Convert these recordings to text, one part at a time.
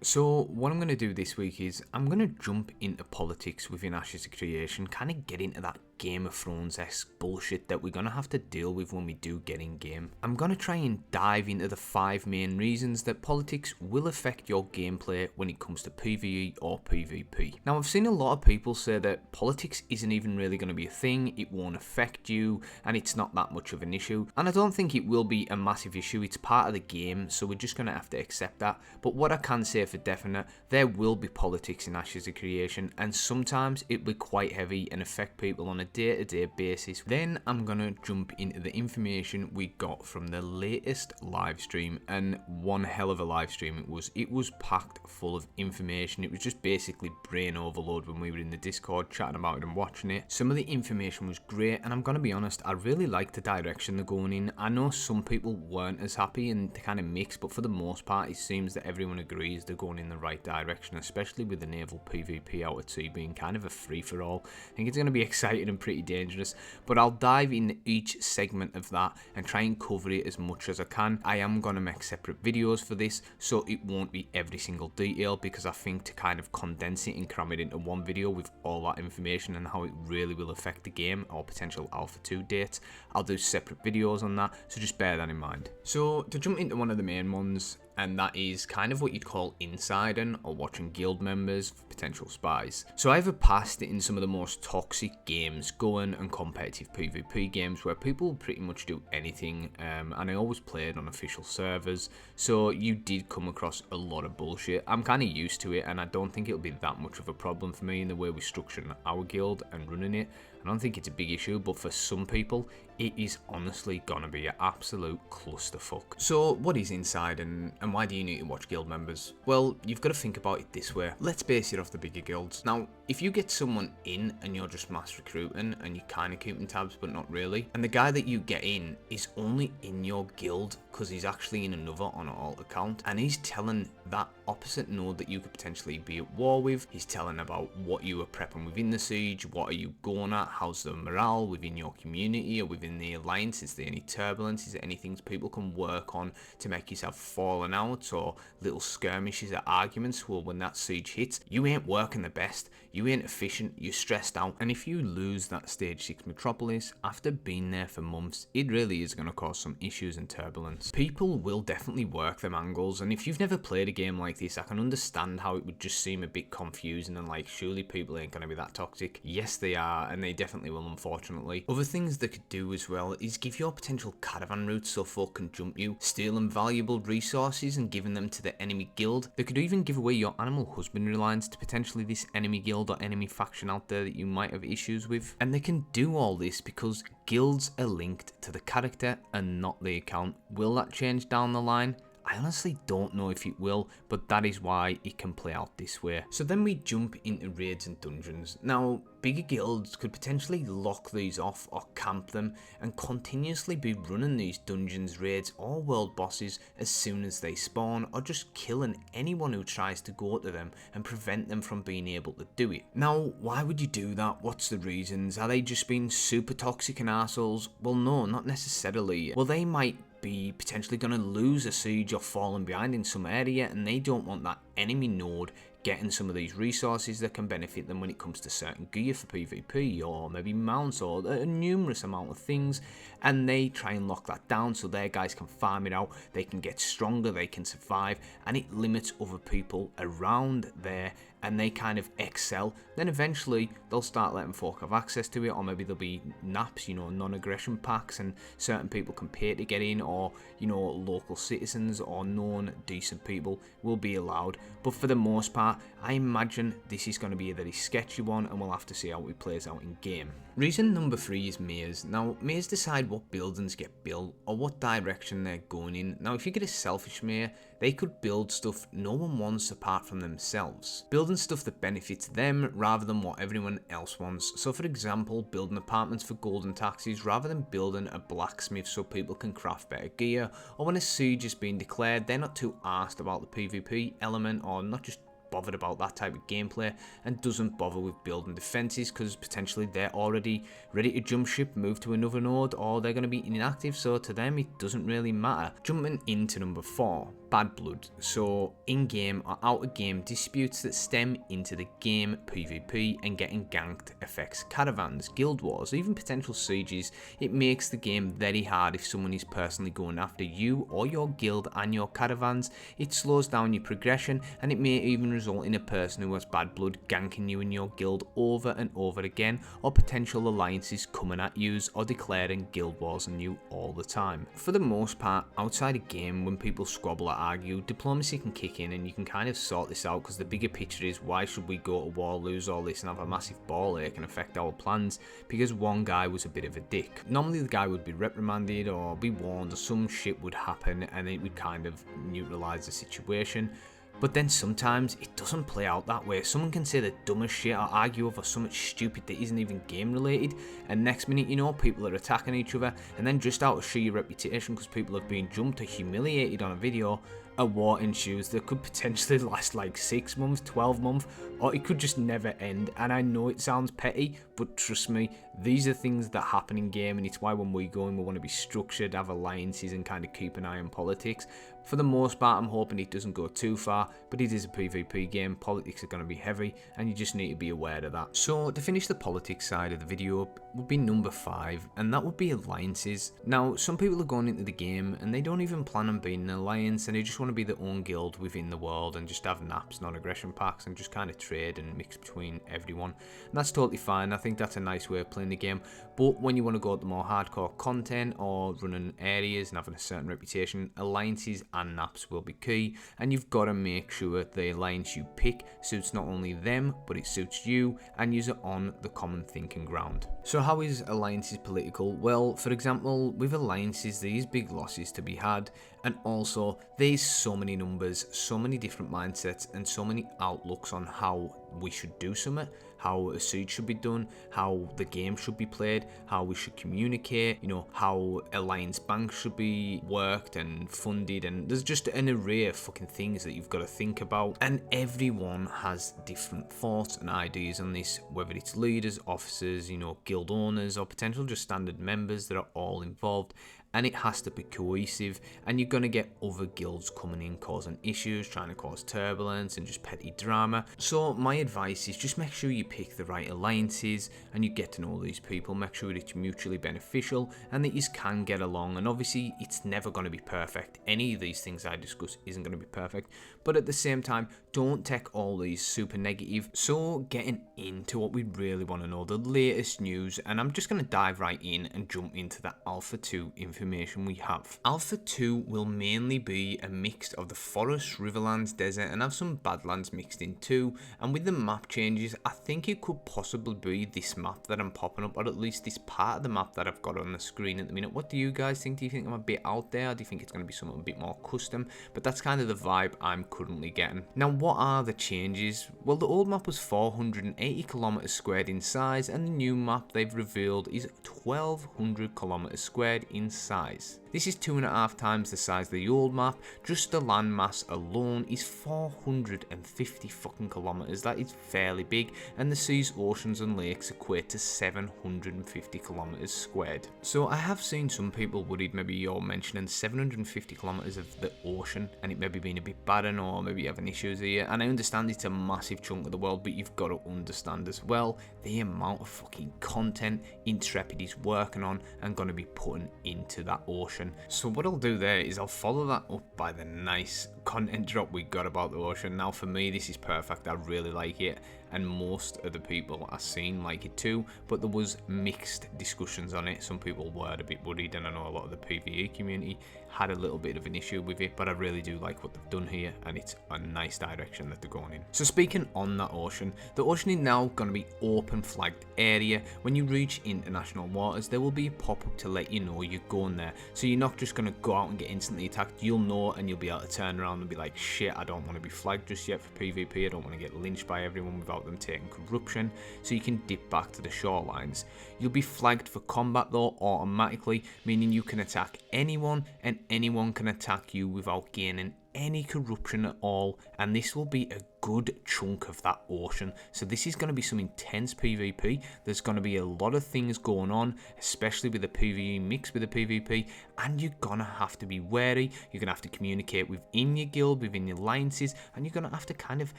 So what I'm going to do this week is I'm going to jump into politics within Ashes of Creation, kind of get into that Game of Thrones-esque bullshit that we're going to have to deal with when we do get in game. I'm going to try and dive into the 5 main reasons that politics will affect your gameplay when it comes to PvE or PvP. Now I've seen a lot of people say that politics isn't even really going to be a thing, it won't affect you, and it's not that much of an issue. And I don't think it will be a massive issue, it's part of the game, so we're just going to have to accept that. But what I can say for definite, there will be politics in Ashes of Creation, and sometimes it will be quite heavy and affect people on a day-to-day basis. Then I'm gonna jump into the information we got from the latest live stream, and one hell of a live stream it was. It was packed full of information. It was just basically brain overload when we were in the Discord chatting about it and watching it. Some of the information was great, and I'm gonna be honest, I really liked the direction they're going in. I know some people weren't as happy and they kind of mixed, but for the most part it seems that everyone agrees they're going in the right direction, especially with the naval PvP out at sea being kind of a free-for-all. I think it's going to be exciting and pretty dangerous, but I'll dive into each segment of that and try and cover it as much as I can. I am going to make separate videos for this, so it won't be every single detail, because I think to kind of condense it and cram it into one video with all that information and how it really will affect the game or potential Alpha 2 dates, I'll do separate videos on that, so just bear that in mind. So to jump into one of the main ones, and that is kind of what you'd call insiding or watching guild members for potential spies. So I have a past in some of the most toxic games going and competitive PvP games where people pretty much do anything, and I always played on official servers, so you did come across a lot of bullshit. I'm kind of used to it, and I don't think it'll be that much of a problem for me in the way we structure our guild and running it. I don't think it's a big issue, but for some people it is honestly gonna be an absolute clusterfuck. So what is inside and why do you need to watch guild members? Well, you've got to think about it this way. Let's base it off the bigger guilds. Now, if you get someone in and you're just mass recruiting and you're kind of keeping tabs but not really, and the guy that you get in is only in your guild because he's actually in another on an alt account, and he's telling that opposite node that you could potentially be at war with, he's telling about what you are prepping within the siege, what are you going at, how's the morale within your community or within the alliance, is there any turbulence, is there any things people can work on to make yourself falling out, or little skirmishes or arguments. Well, when that siege hits, you ain't working the best, you ain't efficient, you're stressed out, and if you lose that stage 6 metropolis after being there for months, it really is going to cause some issues and turbulence. People will definitely work them angles, and if you've never played a game like this, I can understand how it would just seem a bit confusing and like, surely people ain't going to be that toxic. Yes, they are, and they definitely will, unfortunately. Other things they could do as well is give your potential caravan routes so folk can jump you, stealing valuable resources and giving them to the enemy guild. They could even give away your animal husbandry lines to potentially this enemy guild or enemy faction out there that you might have issues with. And they can do all this because guilds are linked to the character and not the account. Will that change down the line? I honestly don't know if it will, but that is why it can play out this way. So then we jump into raids and dungeons. Now, bigger guilds could potentially lock these off or camp them and continuously be running these dungeons, raids or world bosses as soon as they spawn, or just killing anyone who tries to go to them and prevent them from being able to do it. Now, why would you do that? What's the reasons? Are they just being super toxic and assholes? Well, no, not necessarily. Well, they might be potentially going to lose a siege or falling behind in some area, and they don't want that enemy node getting some of these resources that can benefit them when it comes to certain gear for PvP, or maybe mounts, or a numerous amount of things, and they try and lock that down so their guys can farm it out, they can get stronger, they can survive, and it limits other people around there, and they kind of excel. Then eventually they'll start letting folk have access to it, or maybe there'll be naps, non-aggression packs, and certain people can pay to get in, or local citizens or known decent people will be allowed. But for the most part, I imagine this is going to be a very sketchy one, and we'll have to see how it plays out in game. Reason number 3 is maze. Now, maze decide what buildings get built or what direction they're going in. Now, if you get a selfish mayor, they could build stuff no one wants apart from themselves, building stuff that benefits them rather than what everyone else wants. So for example, building apartments for golden taxis rather than building a blacksmith so people can craft better gear, or when a siege is being declared, they're not too arsed about the PvP element, or not just bothered about that type of gameplay, and doesn't bother with building defenses because potentially they're already ready to jump ship, move to another node, or they're going to be inactive, so to them it doesn't really matter. Jumping into number 4, bad blood, so in-game or out-of-game disputes that stem into the game PvP and getting ganked affects caravans, guild wars, even potential sieges. It makes the game very hard if someone is personally going after you or your guild and your caravans. It slows down your progression, and it may even result in a person who has bad blood ganking you and your guild over and over again, or potential alliances coming at you or declaring guild wars on you all the time. For the most part, outside a game, when people squabble or argue, diplomacy can kick in and you can kind of sort this out, because the bigger picture is, why should we go to war, lose all this and have a massive ball ache and affect our plans because one guy was a bit of a dick? Normally the guy would be reprimanded or be warned, or some shit would happen and it would kind of neutralise the situation. But then sometimes it doesn't play out that way. Someone can say the dumbest shit or argue over something stupid that isn't even game related, and next minute you know people are attacking each other, and then just out of sheer reputation because people have been jumped or humiliated on a video, a war ensues that could potentially last like 6 months, 12 months, or it could just never end. And I know it sounds petty, but trust me, these are things that happen in game, and it's why when we go in we want to be structured, have alliances and kind of keep an eye on politics. For the most part, I'm hoping it doesn't go too far, but it is a PvP game, politics are going to be heavy, and you just need to be aware of that. So to finish the politics side of the video up would be number 5, and that would be alliances. Now, some people are going into the game and they don't even plan on being an alliance, and they just want to be their own guild within the world and just have naps, non-aggression packs, and just kind of trade and mix between everyone. And that's totally fine. I think that's a nice way of playing the game. But when you want to go to more hardcore content or running areas and having a certain reputation, alliances and naps will be key, and you've got to make sure the alliance you pick suits not only them, but it suits you, and use it on the common thinking ground. So how is alliances political? Well, for example, with alliances, these big losses to be had, and also there's so many numbers, so many different mindsets, and so many outlooks on how we should do something, how a siege should be done, how the game should be played, how we should communicate, you know, how alliance banks should be worked and funded, and there's just an array of fucking things that you've got to think about, and everyone has different thoughts and ideas on this, whether it's leaders, officers, you know, guild owners, or potential just standard members that are all involved. And it has to be cohesive, and you're going to get other guilds coming in causing issues, trying to cause turbulence and just petty drama. So my advice is just make sure you pick the right alliances and you get to know these people, make sure it's mutually beneficial and that you can get along. And obviously it's never going to be perfect. Any of these things I discuss isn't going to be perfect, but at the same time, don't take all these super negative. So getting into what we really want to know, the latest news, and I'm just going to dive right in and jump into the Alpha 2 information we have. Alpha 2 will mainly be a mix of the forest, riverlands, desert, and have some badlands mixed in too. And with the map changes, I think it could possibly be this map that I'm popping up, or at least this part of the map that I've got on the screen at the minute. What do you guys think? Do you think I'm a bit out there? Or do you think it's going to be something a bit more custom? But that's kind of the vibe I'm currently getting. Now, what are the changes? Well, the old map was 480 kilometers squared in size, and the new map they've revealed is 1200 kilometers squared in size. This is 2.5 times the size of the old map. Just the land mass alone is 450 fucking kilometers. That is fairly big, and the seas, oceans and lakes equate to 750 kilometers squared. So I have seen some people worried, maybe you're mentioning 750 kilometers of the ocean and it maybe being a bit barren, or maybe you're having issues here, and I understand it's a massive chunk of the world, but you've got to understand as well the amount of fucking content Intrepid is working on and going to be putting into that ocean. So what I'll do there is I'll follow that up by the nice content drop we got about the ocean. Now for me this is perfect, I really like it, and most of the people I've seen like it too, but there was mixed discussions on it. Some people were a bit worried, and I know a lot of the PvE community had a little bit of an issue with it, but I really do like what they've done here, and it's a nice direction that they're going in. So speaking on that ocean, the ocean is now going to be open flagged area. When you reach international waters, there will be a pop-up to let you know you're going there, so you're not just going to go out and get instantly attacked. You'll know, and you'll be able to turn around and be like, shit, I don't want to be flagged just yet for PvP, I don't want to get lynched by everyone without them taking corruption, so you can dip back to the shorelines. You'll be flagged for combat though automatically, meaning you can attack anyone and anyone can attack you without gaining any corruption at all, and this will be a good chunk of that ocean. So this is going to be some intense PvP. There's going to be a lot of things going on, especially with the PvE mixed with the PvP, and you're going to have to be wary. You're going to have to communicate within your guild, within your alliances, and you're going to have to kind of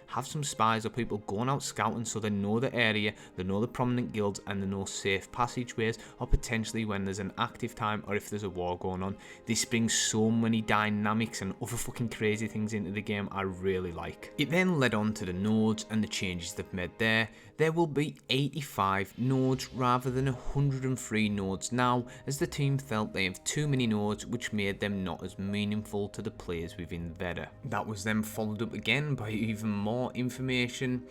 have some spies or people going out scouting so they know the area, they know the prominent guilds, and they know safe passageways, or potentially when there's an active time or if there's a war going on. This brings so many dynamics and other fucking crazy things into the game I really like. It then led on to the nodes and the changes they've made there. There will be 85 nodes rather than 103 nodes now, as the team felt they have too many nodes, which made them not as meaningful to the players within Veda. That was then followed up again by even more information.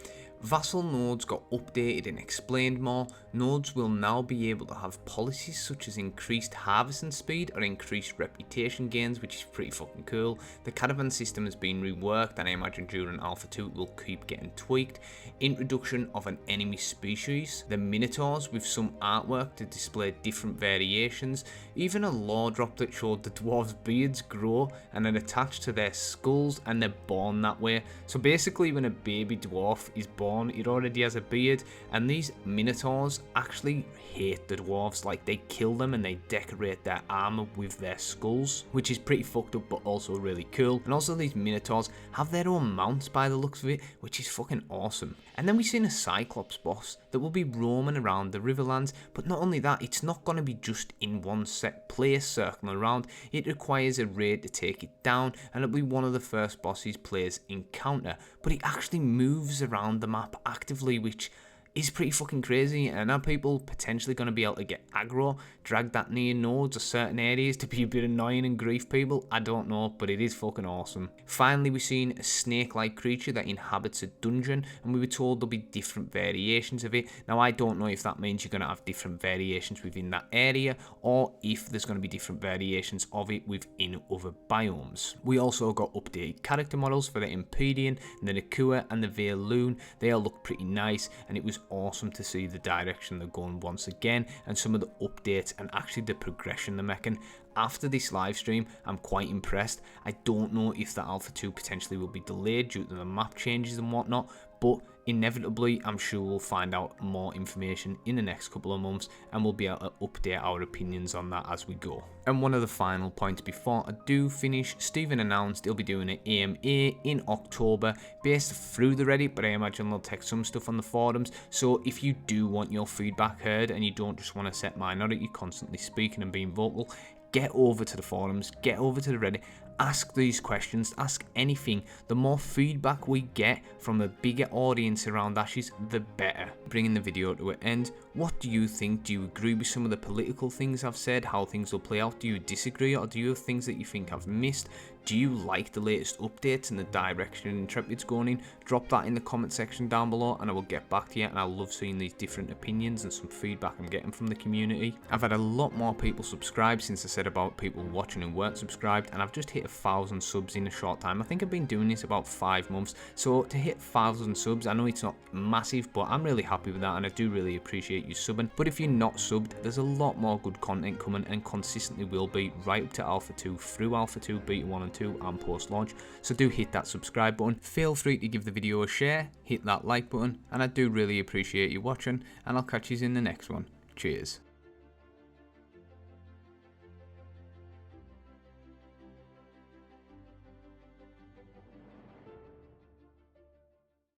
Vassal nodes got updated and explained more. Nodes will now be able to have policies such as increased harvesting speed or increased reputation gains, which is pretty fucking cool. The caravan system has been reworked, and I imagine during Alpha 2 it will keep getting tweaked. Introduction of an enemy species, the minotaurs, with some artwork to display different variations. Even a lore drop that showed the dwarves' beards grow and are attached to their skulls, and they're born that way. So basically when a baby dwarf is born, it already has a beard, and these minotaurs actually hate the dwarves. Like, they kill them and they decorate their armor with their skulls, which is pretty fucked up but also really cool. And also these minotaurs have their own mounts by the looks of it, which is fucking awesome. And then we've seen a Cyclops boss that will be roaming around the Riverlands, but not only that, it's not going to be just in one set place circling around. It requires a raid to take it down, and it'll be one of the first bosses players encounter, but it actually moves around the map actively, which is pretty fucking crazy. And are people potentially going to be able to get aggro, drag that near nodes or certain areas to be a bit annoying and grief people? I don't know, but it is fucking awesome. Finally, we've seen a snake-like creature that inhabits a dungeon, and we were told there'll be different variations of it. Now, I don't know if that means you're going to have different variations within that area, or if there's going to be different variations of it within other biomes. We also got updated character models for the Empyrean, the Nakua, and the Veil Loon. They all look pretty nice, and it was awesome to see the direction they're going once again, and some of the updates and actually the progression they're making. After this live stream, I'm quite impressed. I don't know if the Alpha 2 potentially will be delayed due to the map changes and whatnot, but inevitably I'm sure we'll find out more information in the next couple of months, and we'll be able to update our opinions on that as we go. And one of the final points before I do finish, Stephen announced he'll be doing an AMA in October based through the Reddit, but I imagine they'll text some stuff on the forums. So if you do want your feedback heard and you don't just want to set minority constantly speaking and being vocal, get over to the forums, get over to the Reddit, ask these questions, ask anything. The more feedback we get from a bigger audience around Ashes, the better. Bringing the video to an end, what do you think? Do you agree with some of the political things I've said, how things will play out? Do you disagree, or do you have things that you think I've missed? Do you like the latest updates and the direction Intrepid's going in? Drop that in the comment section down below and I will get back to you, and I love seeing these different opinions and some feedback I'm getting from the community. I've had a lot more people subscribe since I said about people watching who weren't subscribed, and I've just hit 1,000 subs in a short time. I think I've been doing this about 5 months, so to hit 1,000 subs, I know it's not massive, but I'm really happy with that, and I do really appreciate you subbing. But if you're not subbed, there's a lot more good content coming, and consistently will be right up to Alpha 2, through Alpha 2, Beta 1 and 2 and post launch. So do hit that subscribe button, feel free to give the video a share, hit that like button, and I do really appreciate you watching, and I'll catch you in the next one. Cheers.